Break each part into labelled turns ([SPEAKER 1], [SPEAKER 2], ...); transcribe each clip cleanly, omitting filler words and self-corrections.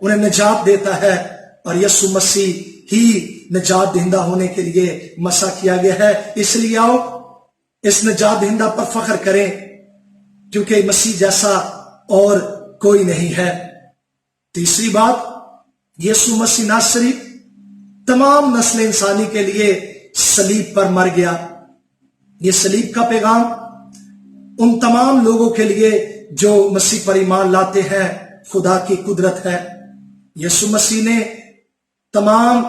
[SPEAKER 1] انہیں نجات دیتا ہے، اور یسوع مسیح ہی نجات دہندہ ہونے کے لیے مسیح کیا گیا ہے۔ اس لیے آؤ اس نجات دہندہ پر فخر کریں، کیونکہ مسیح جیسا اور کوئی نہیں ہے۔ تیسری بات، یسوع مسیح ناصری تمام نسل انسانی کے لیے صلیب پر مر گیا۔ یہ صلیب کا پیغام ان تمام لوگوں کے لیے جو مسیح پر ایمان لاتے ہیں خدا کی قدرت ہے۔ یسوع مسیح نے تمام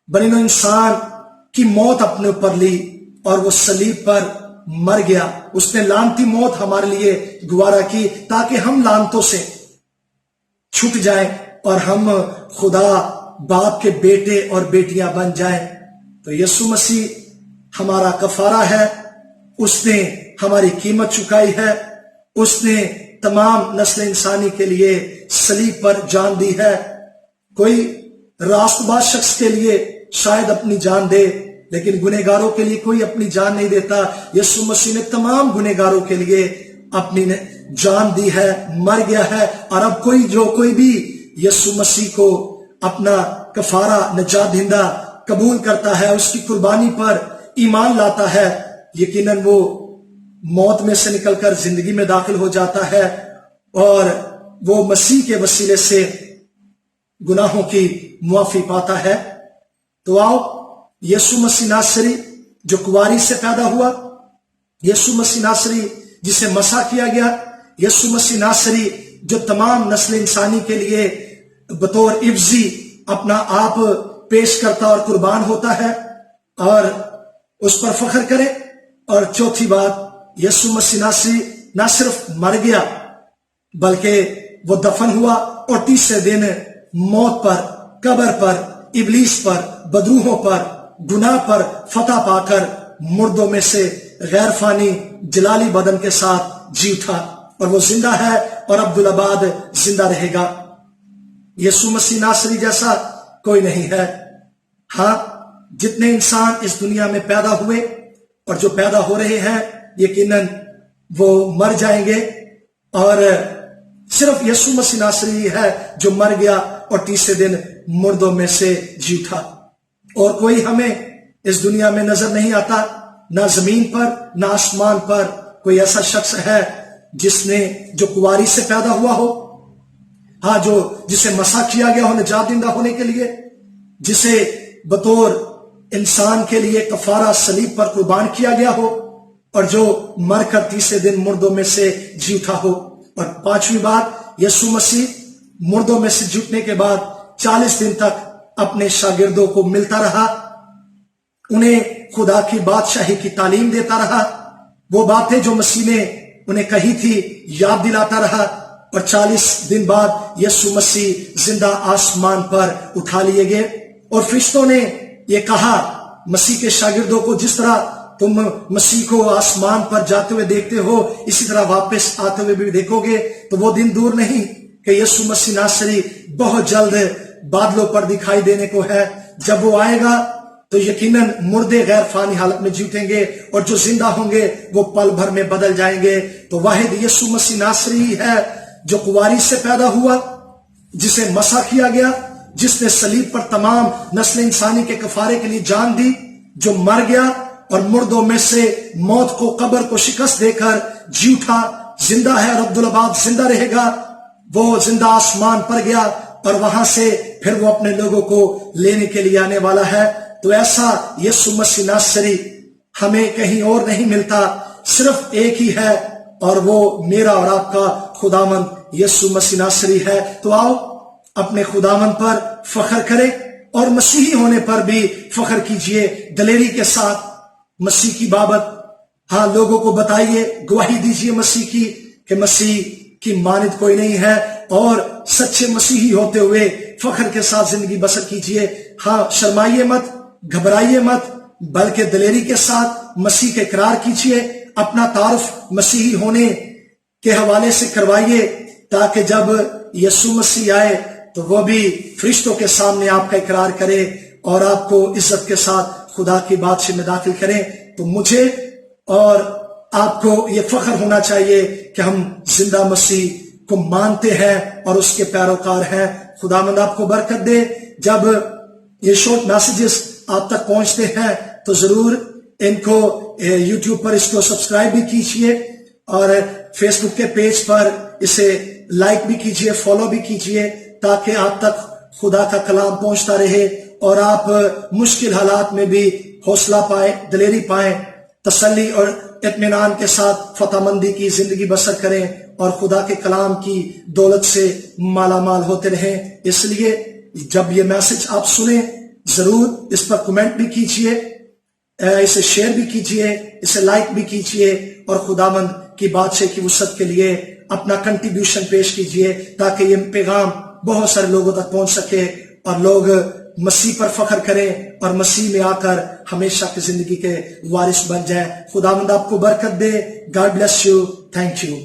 [SPEAKER 1] بنی نوع انسان کی موت اپنے اوپر لی اور وہ صلیب پر مر گیا۔ اس نے لعنتی موت ہمارے لیے گوارا کی تاکہ ہم لعنتوں سے چھٹ جائیں اور ہم خدا باپ کے بیٹے اور بیٹیاں بن جائیں۔ تو یسوع مسیح ہمارا کفارہ ہے، اس نے ہماری قیمت چکائی ہے، اس نے تمام نسل انسانی کے لیے صلیب پر جان دی ہے۔ کوئی راست باز شخص کے لیے شاید اپنی جان دے، لیکن گنہگاروں کے لیے کوئی اپنی جان نہیں دیتا۔ یسوع مسیح نے تمام گنہگاروں کے لیے اپنی جان دی ہے، مر گیا ہے، اور اب کوئی بھی یسوع مسیح کو اپنا کفارہ نجات دہندہ قبول کرتا ہے، اس کی قربانی پر ایمان لاتا ہے، یقیناً وہ موت میں سے نکل کر زندگی میں داخل ہو جاتا ہے اور وہ مسیح کے وسیلے سے گناہوں کی معافی پاتا ہے۔ تو آؤ یسوع مسیح ناصری جو کنواری سے پیدا ہوا، یسوع مسیح ناصری جسے مسیح کیا گیا، یسوع مسیح ناصری جو تمام نسل انسانی کے لیے بطور عوضی اپنا آپ پیش کرتا اور قربان ہوتا ہے، اور اس پر فخر کرے۔ اور چوتھی بات، یسوع مسیح ناصری نہ صرف مر گیا بلکہ وہ دفن ہوا، اور تیسرے دن موت پر، قبر پر، ابلیس پر، بدروحوں پر، گناہ پر فتح پا کر مردوں میں سے غیر فانی جلالی بدن کے ساتھ جی اٹھا، اور وہ زندہ ہے اور عبدالآباد زندہ رہے گا۔ یسوع مسیح ناصری جیسا کوئی نہیں ہے۔ ہاں، جتنے انسان اس دنیا میں پیدا ہوئے اور جو پیدا ہو رہے ہیں، یقیناً وہ مر جائیں گے، اور صرف یسوع مسیح ناصری ہے جو مر گیا اور تیسرے دن مردوں میں سے جی اٹھا۔ اور کوئی ہمیں اس دنیا میں نظر نہیں آتا، نہ زمین پر نہ آسمان پر کوئی ایسا شخص ہے جو کنواری سے پیدا ہوا ہو، ہاں، جسے مسیح کیا گیا ہو نجات دہندہ ہونے کے لیے، جسے بطور انسان کے لیے کفارہ صلیب پر قربان کیا گیا ہو، اور جو مر کر تیسرے دن مردوں میں سے جی اٹھا ہو۔ اور پانچویں بات، یسوع مسیح مردوں میں سے جی اٹھنے کے بعد 40 دن تک اپنے شاگردوں کو ملتا رہا، انہیں خدا کی بادشاہی کی تعلیم دیتا رہا، وہ باتیں جو مسیح نے انہیں کہی تھی یاد دلاتا رہا، اور 40 دن بعد یسوع مسیح زندہ آسمان پر اٹھا لیے گئے۔ اور فرشتوں نے یہ کہا مسیح کے شاگردوں کو، جس طرح تم مسیح کو آسمان پر جاتے ہوئے دیکھتے ہو، اسی طرح واپس آتے ہوئے بھی دیکھو گے۔ تو وہ دن دور نہیں کہ یسوع مسیح ناصری بہت جلد بادلوں پر دکھائی دینے کو ہے۔ جب وہ آئے گا تو یقیناً مردے غیر فانی حالت میں جی اٹھیں گے، اور جو زندہ ہوں گے وہ پل بھر میں بدل جائیں گے۔ تو واحد یسوع مسیح ناصری ہی ہے جو کنواری سے پیدا ہوا، جسے مسیح کیا گیا، جس نے صلیب پر تمام نسل انسانی کے کفارے کے لیے جان دی، جو مر گیا اور مردوں میں سے موت کو، قبر کو شکست دے کر جی اٹھا، زندہ ہے اور عبدالآباد زندہ رہے گا۔ وہ زندہ آسمان پر گیا اور وہاں سے پھر وہ اپنے لوگوں کو لینے کے لیے آنے والا ہے۔ تو ایسا یسوع مسیح ناصری ہمیں کہیں اور نہیں ملتا، صرف ایک ہی ہے، اور وہ میرا اور آپ کا خداوند یسوع مسیح ناصری ہے۔ تو آؤ اپنے خداوند پر فخر کریں، اور مسیحی ہونے پر بھی فخر کیجئے دلیری کے ساتھ۔ مسیح کی بابت ہاں لوگوں کو بتائیے، گواہی دیجئے مسیح کی، کہ مسیح کی مانند کوئی نہیں ہے، اور سچے مسیحی ہوتے ہوئے فخر کے ساتھ زندگی بسر کیجئے۔ ہاں، شرمائیے مت، گھبرائیے مت، بلکہ دلیری کے ساتھ مسیح کے اقرار کیجئے، اپنا تعارف مسیحی ہونے کے حوالے سے کروائیے، تاکہ جب یسوع مسیح آئے تو وہ بھی فرشتوں کے سامنے آپ کا اقرار کرے اور آپ کو عزت کے ساتھ خدا کی بادشاہی میں داخل کریں۔ تو مجھے اور آپ کو یہ فخر ہونا چاہیے کہ ہم زندہ مسیح کو مانتے ہیں اور اس کے پیروکار ہیں۔ خداوند آپ کو برکت دے۔ جب یہ شارٹ میسیجز آپ تک پہنچتے ہیں تو ضرور ان کو یوٹیوب پر اس کو سبسکرائب بھی کیجئے، اور فیس بک کے پیج پر اسے لائک بھی کیجئے، فالو بھی کیجئے، تاکہ آپ تک خدا کا کلام پہنچتا رہے اور آپ مشکل حالات میں بھی حوصلہ پائیں، دلیری پائیں، تسلی اور اطمینان کے ساتھ فتح مندی کی زندگی بسر کریں اور خدا کے کلام کی دولت سے مالا مال ہوتے رہیں۔ اس لیے جب یہ میسج آپ سنیں ضرور اس پر کمنٹ بھی کیجئے، اسے شیئر بھی کیجئے، اسے لائک بھی کیجئے، اور خداوند کی بادشاہی کی وسعت کے لیے اپنا کنٹریبیوشن پیش کیجئے، تاکہ یہ پیغام بہت سارے لوگوں تک پہنچ سکے اور لوگ مسیح پر فخر کریں اور مسیح میں آ کر ہمیشہ کی زندگی کے وارث بن جائیں۔ خداوند آپ کو برکت دے۔ God bless you. Thank you.